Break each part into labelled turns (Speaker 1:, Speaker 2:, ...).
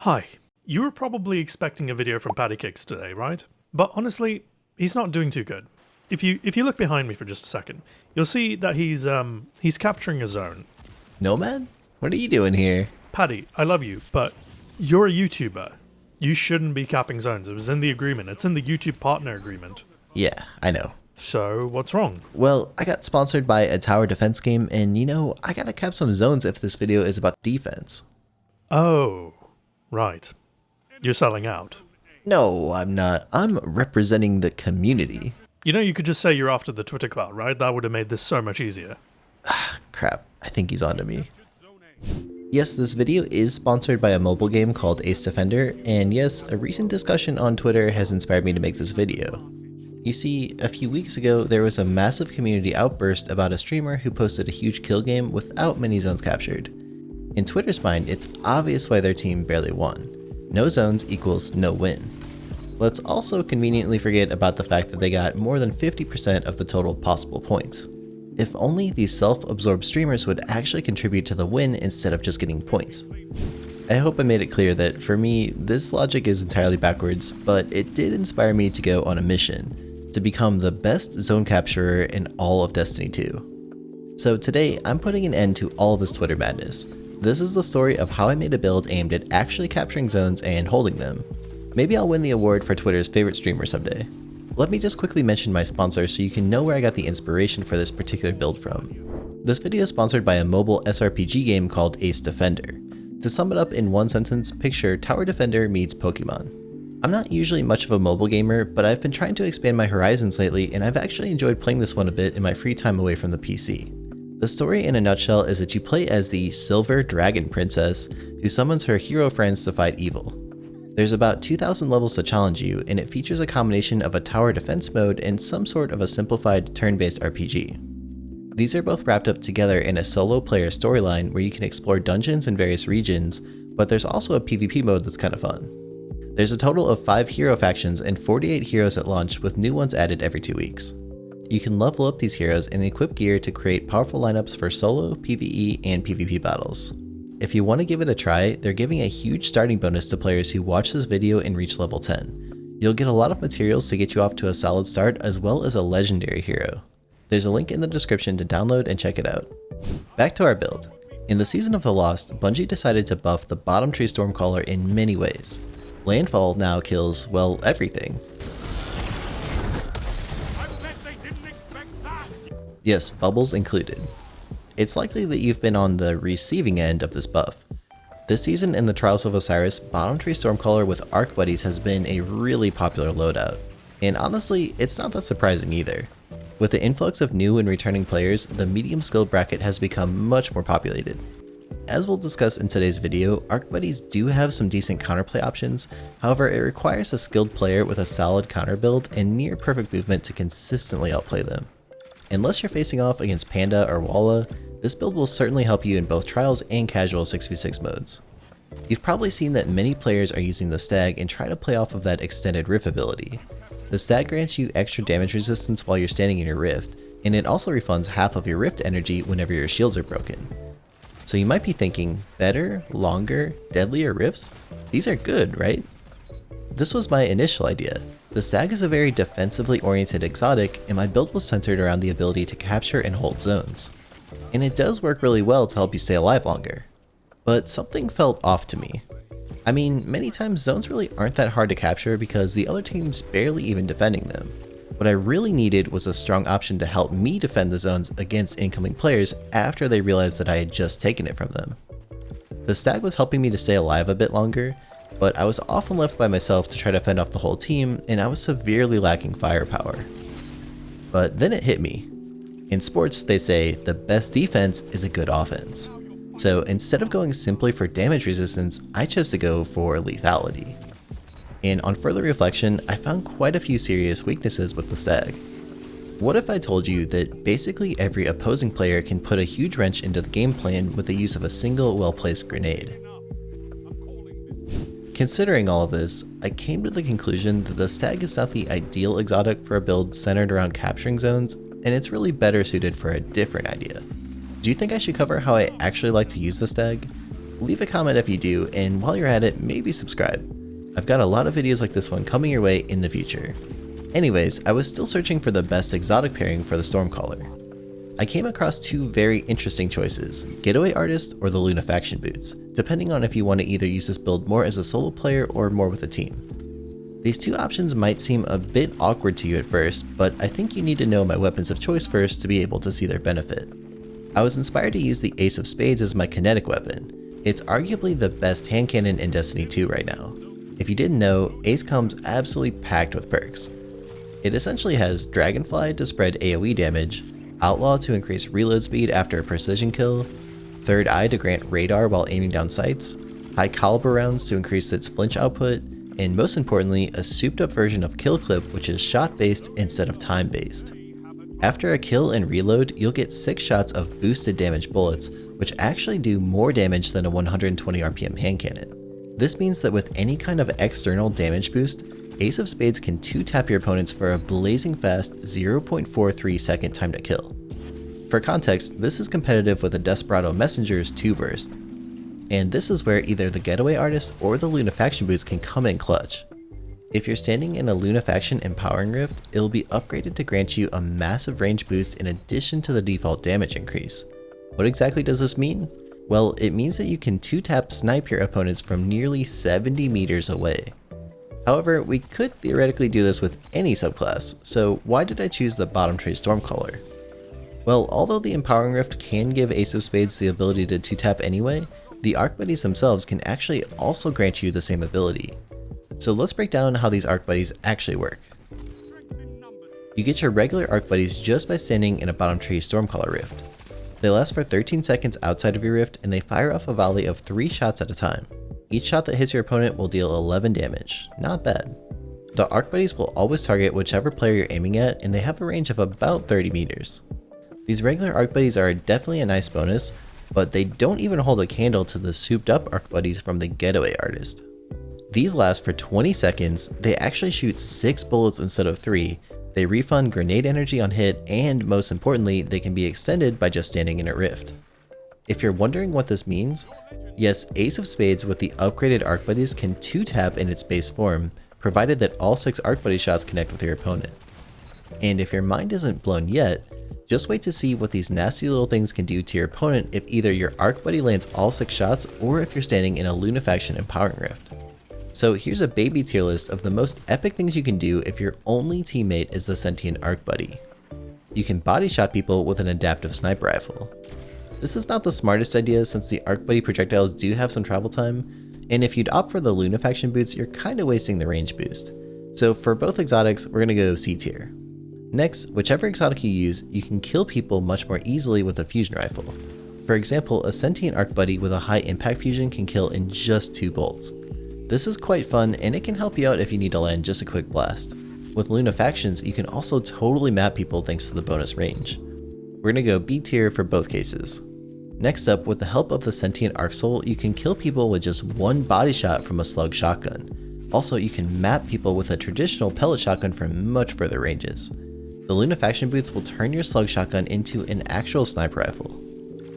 Speaker 1: Hi. You were probably expecting a video from Pattycakes today, right? But honestly, he's not doing too good. If you look behind me for just a second, you'll see that he's capturing a zone.
Speaker 2: Nomad? What are you doing here?
Speaker 1: Paddy, I love you, but you're a YouTuber. You shouldn't be capping zones. It was in the agreement. It's in the YouTube partner agreement.
Speaker 2: Yeah, I know.
Speaker 1: So, what's wrong?
Speaker 2: Well, I got sponsored by a tower defense game, and I gotta cap some zones if this video is about defense.
Speaker 1: Oh, right. You're selling out.
Speaker 2: No, I'm not. I'm representing the community.
Speaker 1: You know, you could just say you're after the Twitter clout, right? That would have made this so much easier.
Speaker 2: Crap, I think he's onto me. Yes, this video is sponsored by a mobile game called Ace Defender, and yes, a recent discussion on Twitter has inspired me to make this video. You see, a few weeks ago, there was a massive community outburst about a streamer who posted a huge kill game without many zones captured. In Twitter's mind, it's obvious why their team barely won. No zones equals no win. Let's also conveniently forget about the fact that they got more than 50% of the total possible points. If only these self-absorbed streamers would actually contribute to the win instead of just getting points. I hope I made it clear that for me, this logic is entirely backwards, but it did inspire me to go on a mission to become the best zone capturer in all of Destiny 2. So today, I'm putting an end to all this Twitter madness. This is the story of how I made a build aimed at actually capturing zones and holding them. Maybe I'll win the award for Twitter's favorite streamer someday. Let me just quickly mention my sponsor so you can know where I got the inspiration for this particular build from. This video is sponsored by a mobile SRPG game called Ace Defender. To sum it up in one sentence, picture Tower Defender meets Pokemon. I'm not usually much of a mobile gamer, but I've been trying to expand my horizons lately, and I've actually enjoyed playing this one a bit in my free time away from the PC. The story in a nutshell is that you play as the Silver Dragon Princess, who summons her hero friends to fight evil. There's about 2,000 levels to challenge you, and it features a combination of a tower defense mode and some sort of a simplified turn-based RPG. These are both wrapped up together in a solo player storyline where you can explore dungeons in various regions, but there's also a PvP mode that's kind of fun. There's a total of 5 hero factions and 48 heroes at launch, with new ones added every 2 weeks. You can level up these heroes and equip gear to create powerful lineups for solo, PvE, and PvP battles. If you want to give it a try, they're giving a huge starting bonus to players who watch this video and reach level 10. You'll get a lot of materials to get you off to a solid start, as well as a legendary hero. There's a link in the description to download and check it out. Back to our build. In the Season of the Lost, Bungie decided to buff the bottom tree Stormcaller in many ways. Landfall now kills, well, everything. Yes, bubbles included. It's likely that you've been on the receiving end of this buff. This season in the Trials of Osiris, bottom tree Stormcaller with Arc Buddies has been a really popular loadout. And honestly, it's not that surprising either. With the influx of new and returning players, the medium skill bracket has become much more populated. As we'll discuss in today's video, Arc Buddies do have some decent counterplay options, however it requires a skilled player with a solid counter build and near perfect movement to consistently outplay them. Unless you're facing off against Panda or Walla, this build will certainly help you in both Trials and casual 6v6 modes. You've probably seen that many players are using the Stag and try to play off of that extended Rift ability. The Stag grants you extra damage resistance while you're standing in your Rift, and it also refunds half of your Rift energy whenever your shields are broken. So you might be thinking, better, longer, deadlier Rifts? These are good, right? This was my initial idea. The Stag is a very defensively oriented exotic, and my build was centered around the ability to capture and hold zones. And it does work really well to help you stay alive longer. But something felt off to me. I mean, many times zones really aren't that hard to capture because the other team's barely even defending them. What I really needed was a strong option to help me defend the zones against incoming players after they realized that I had just taken it from them. The Stag was helping me to stay alive a bit longer, but I was often left by myself to try to fend off the whole team, and I was severely lacking firepower. But then it hit me. In sports, they say the best defense is a good offense. So instead of going simply for damage resistance, I chose to go for lethality. And on further reflection, I found quite a few serious weaknesses with the Stag. What if I told you that basically every opposing player can put a huge wrench into the game plan with the use of a single well-placed grenade? Considering all of this, I came to the conclusion that the Stag is not the ideal exotic for a build centered around capturing zones, and it's really better suited for a different idea. Do you think I should cover how I actually like to use the Stag? leave a comment if you do, and while you're at it, maybe subscribe. I've got a lot of videos like this one coming your way in the future. Anyways, I was still searching for the best exotic pairing for the Stormcaller. I came across two very interesting choices, Getaway Artist or the Lunafaction Boots, depending on if you want to either use this build more as a solo player or more with a team. These two options might seem a bit awkward to you at first, but I think you need to know my weapons of choice first to be able to see their benefit. I was inspired to use the Ace of Spades as my kinetic weapon. It's arguably the best hand cannon in Destiny 2 right now. If you didn't know, Ace comes absolutely packed with perks. It essentially has Dragonfly to spread AoE damage, Outlaw to increase reload speed after a precision kill, Third Eye to grant radar while aiming down sights, High Caliber rounds to increase its flinch output, and most importantly, a souped up version of Kill Clip which is shot based instead of time based. After a kill and reload, you'll get 6 shots of boosted damage bullets, which actually do more damage than a 120 RPM hand cannon. This means that with any kind of external damage boost, Ace of Spades can 2-tap your opponents for a blazing fast 0.43 second time to kill. For context, this is competitive with the Desperado Messenger's 2-burst. And this is where either the Getaway Artist or the Lunafaction Boots can come in clutch. If you're standing in a Lunafaction Empowering Rift, it'll be upgraded to grant you a massive range boost in addition to the default damage increase. What exactly does this mean? Well, it means that you can 2-tap snipe your opponents from nearly 70 meters away. However, we could theoretically do this with any subclass, so why did I choose the bottom tree Stormcaller? Well, although the Empowering Rift can give Ace of Spades the ability to 2-tap anyway, the Arc Buddies themselves can actually also grant you the same ability. So let's break down how these Arc Buddies actually work. You get your regular Arc Buddies just by standing in a bottom tree Stormcaller Rift. They last for 13 seconds outside of your rift and they fire off a volley of 3 shots at a time. Each shot that hits your opponent will deal 11 damage, not bad. The Arc Buddies will always target whichever player you're aiming at and they have a range of about 30 meters. These regular Arc Buddies are definitely a nice bonus, but they don't even hold a candle to the souped up Arc Buddies from the Getaway Artist. These last for 20 seconds, they actually shoot 6 bullets instead of 3, they refund grenade energy on hit, and most importantly, they can be extended by just standing in a rift. If you're wondering what this means, yes, Ace of Spades with the upgraded Arc Buddies can 2-tap in its base form, provided that all 6 Arc Buddy shots connect with your opponent. And if your mind isn't blown yet, just wait to see what these nasty little things can do to your opponent if either your Arc Buddy lands all 6 shots or if you're standing in a Lunafaction Empowering Rift. So here's a baby tier list of the most epic things you can do if your only teammate is the sentient Arc Buddy. You can body shot people with an adaptive sniper rifle. This is not the smartest idea since the Arc Buddy projectiles do have some travel time, and if you'd opt for the Lunafaction boots, you're kinda wasting the range boost. So for both exotics, we're gonna go C tier. Next, whichever exotic you use, you can kill people much more easily with a fusion rifle. For example, a sentient Arc Buddy with a high impact fusion can kill in just 2 bolts. This is quite fun and it can help you out if you need to land just a quick blast. With Lunafactions, you can also totally map people thanks to the bonus range. We're gonna go B tier for both cases. Next up, with the help of the Sentient Arc Soul, you can kill people with just 1 body shot from a slug shotgun. Also, you can map people with a traditional pellet shotgun from much further ranges. The Lunafaction boots will turn your slug shotgun into an actual sniper rifle.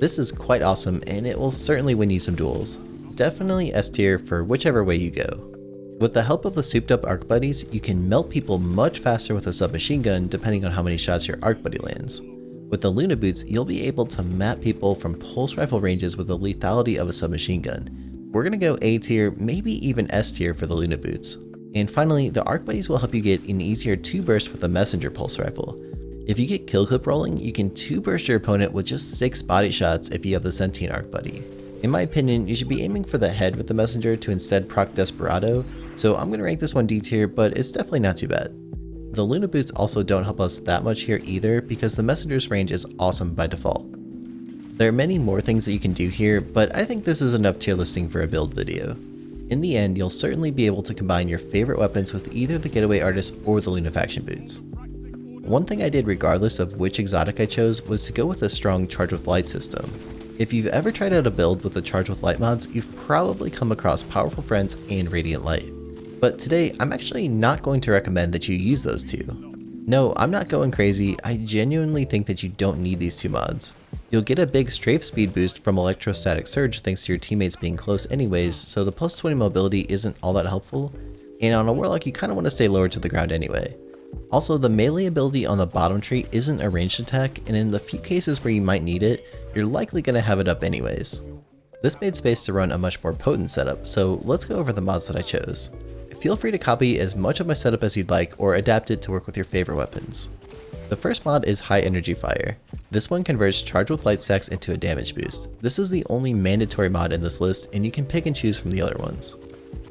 Speaker 2: This is quite awesome and it will certainly win you some duels. Definitely S tier for whichever way you go. With the help of the souped up Arc Buddies, you can melt people much faster with a submachine gun depending on how many shots your Arc Buddy lands. With the Luna Boots, you'll be able to map people from pulse rifle ranges with the lethality of a submachine gun. We're gonna go A tier, maybe even S tier for the Luna Boots. And finally, the Arc Buddies will help you get an easier 2-burst with the Messenger pulse rifle. If you get kill clip rolling, you can 2-burst your opponent with just 6 body shots if you have the Sentient Arc Buddy. In my opinion, you should be aiming for the head with the Messenger to instead proc Desperado, so I'm gonna rank this one D tier, but it's definitely not too bad. The Luna Boots also don't help us that much here either because the Messenger's range is awesome by default. There are many more things that you can do here, but I think this is enough tier listing for a build video. In the end, you'll certainly be able to combine your favorite weapons with either the Getaway Artist or the Lunafaction Boots. One thing I did regardless of which exotic I chose was to go with a strong Charge with Light system. If you've ever tried out a build with the Charge with Light mods, you've probably come across Powerful Friends and Radiant Light. But today, I'm actually not going to recommend that you use those two. No, I'm not going crazy, I genuinely think that you don't need these 2 mods. You'll get a big strafe speed boost from electrostatic surge thanks to your teammates being close anyways, so the plus 20 mobility isn't all that helpful, and on a Warlock you kinda wanna stay lower to the ground anyway. Also, the melee ability on the bottom tree isn't a ranged attack, and in the few cases where you might need it, you're likely gonna have it up anyways. This made space to run a much more potent setup, so let's go over the mods that I chose. Feel free to copy as much of my setup as you'd like or adapt it to work with your favorite weapons. The first mod is High Energy Fire. This one converts Charge with Light stacks into a damage boost. This is the only mandatory mod in this list, and you can pick and choose from the other ones.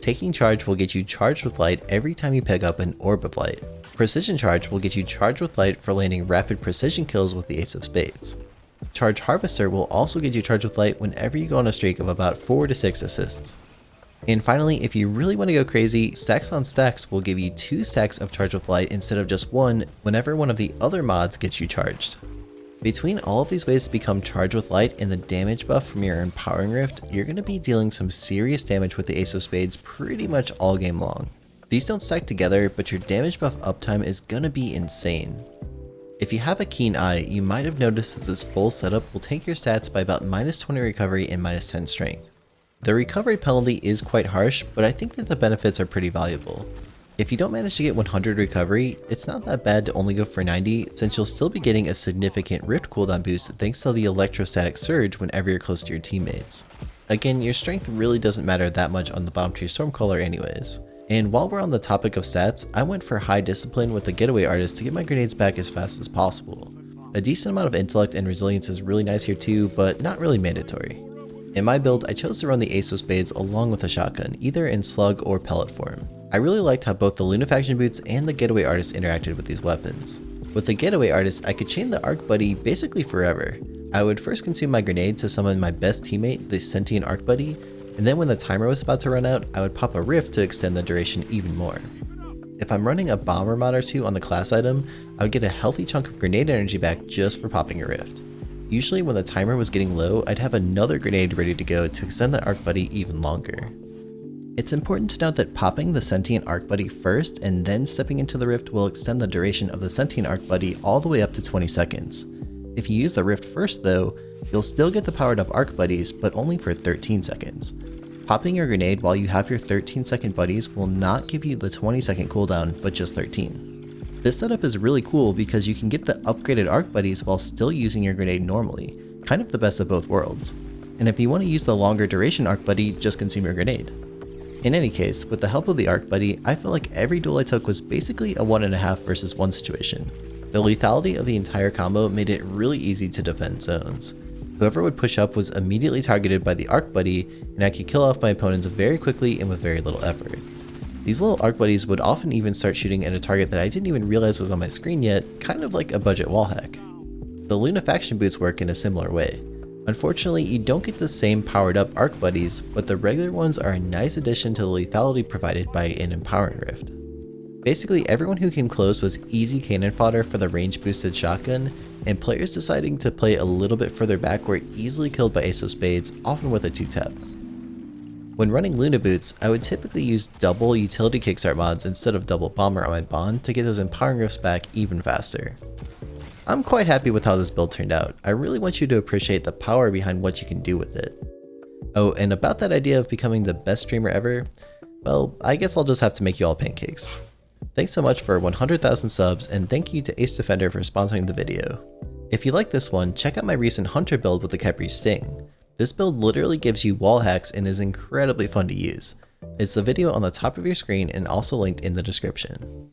Speaker 2: Taking Charge will get you Charged with Light every time you pick up an Orb of Light. Precision Charge will get you Charged with Light for landing rapid precision kills with the Ace of Spades. Charge Harvester will also get you Charged with Light whenever you go on a streak of about 4 to 6 assists. And finally, if you really want to go crazy, Stacks on Stacks will give you 2 stacks of Charge with Light instead of just 1 whenever one of the other mods gets you charged. Between all of these ways to become Charged with Light and the damage buff from your Empowering Rift, you're going to be dealing some serious damage with the Ace of Spades pretty much all game long. These don't stack together, but your damage buff uptime is going to be insane. If you have a keen eye, you might have noticed that this full setup will take your stats by about minus 20 recovery and minus 10 strength. The recovery penalty is quite harsh, but I think that the benefits are pretty valuable. If you don't manage to get 100 recovery, it's not that bad to only go for 90, since you'll still be getting a significant Rift cooldown boost thanks to the electrostatic surge whenever you're close to your teammates. Again, your strength really doesn't matter that much on the bottom tree Stormcaller anyways. And while we're on the topic of stats, I went for high discipline with the Getaway Artist to get my grenades back as fast as possible. A decent amount of intellect and resilience is really nice here too, but not really mandatory. In my build, I chose to run the Ace of Spades along with a shotgun, either in slug or pellet form. I really liked how both the Lunafaction boots and the Getaway Artist interacted with these weapons. With the Getaway Artist, I could chain the Arc Buddy basically forever. I would first consume my grenade to summon my best teammate, the Sentient Arc Buddy, and then when the timer was about to run out, I would pop a Rift to extend the duration even more. If I'm running a Bomber mod or 2 on the class item, I would get a healthy chunk of grenade energy back just for popping a Rift. Usually when the timer was getting low, I'd have another grenade ready to go to extend the Arc Buddy even longer. It's important to note that popping the Sentient Arc Buddy first and then stepping into the Rift will extend the duration of the Sentient Arc Buddy all the way up to 20 seconds. If you use the Rift first though, you'll still get the powered up Arc Buddies, but only for 13 seconds. Popping your grenade while you have your 13-second buddies will not give you the 20-second cooldown, but just 13. This setup is really cool because you can get the upgraded Arc Buddies while still using your grenade normally, kind of the best of both worlds. And if you want to use the longer duration Arc Buddy, just consume your grenade. In any case, with the help of the Arc Buddy, I feel like every duel I took was basically a 1.5 versus 1 situation. The lethality of the entire combo made it really easy to defend zones. Whoever would push up was immediately targeted by the Arc Buddy, and I could kill off my opponents very quickly and with very little effort. These little Arc Buddies would often even start shooting at a target that I didn't even realize was on my screen yet, kind of like a budget wall hack. The Lunafaction boots work in a similar way. Unfortunately, you don't get the same powered up Arc Buddies, but the regular ones are a nice addition to the lethality provided by an Empowering Rift. Basically, everyone who came close was easy cannon fodder for the range boosted shotgun, and players deciding to play a little bit further back were easily killed by Ace of Spades, often with a 2-tap. When running Luna boots, I would typically use double utility kickstart mods instead of double bomber on my Bond to get those Empowering Rifts back even faster. I'm quite happy with how this build turned out. I really want you to appreciate the power behind what you can do with it. Oh, and about that idea of becoming the best streamer ever, well, I guess I'll just have to make you all pancakes. Thanks so much for 100,000 subs, and thank you to Ace Defender for sponsoring the video. If you like this one, check out my recent Hunter build with the Khepri Sting. This build literally gives you wall hacks and is incredibly fun to use. It's the video on the top of your screen and also linked in the description.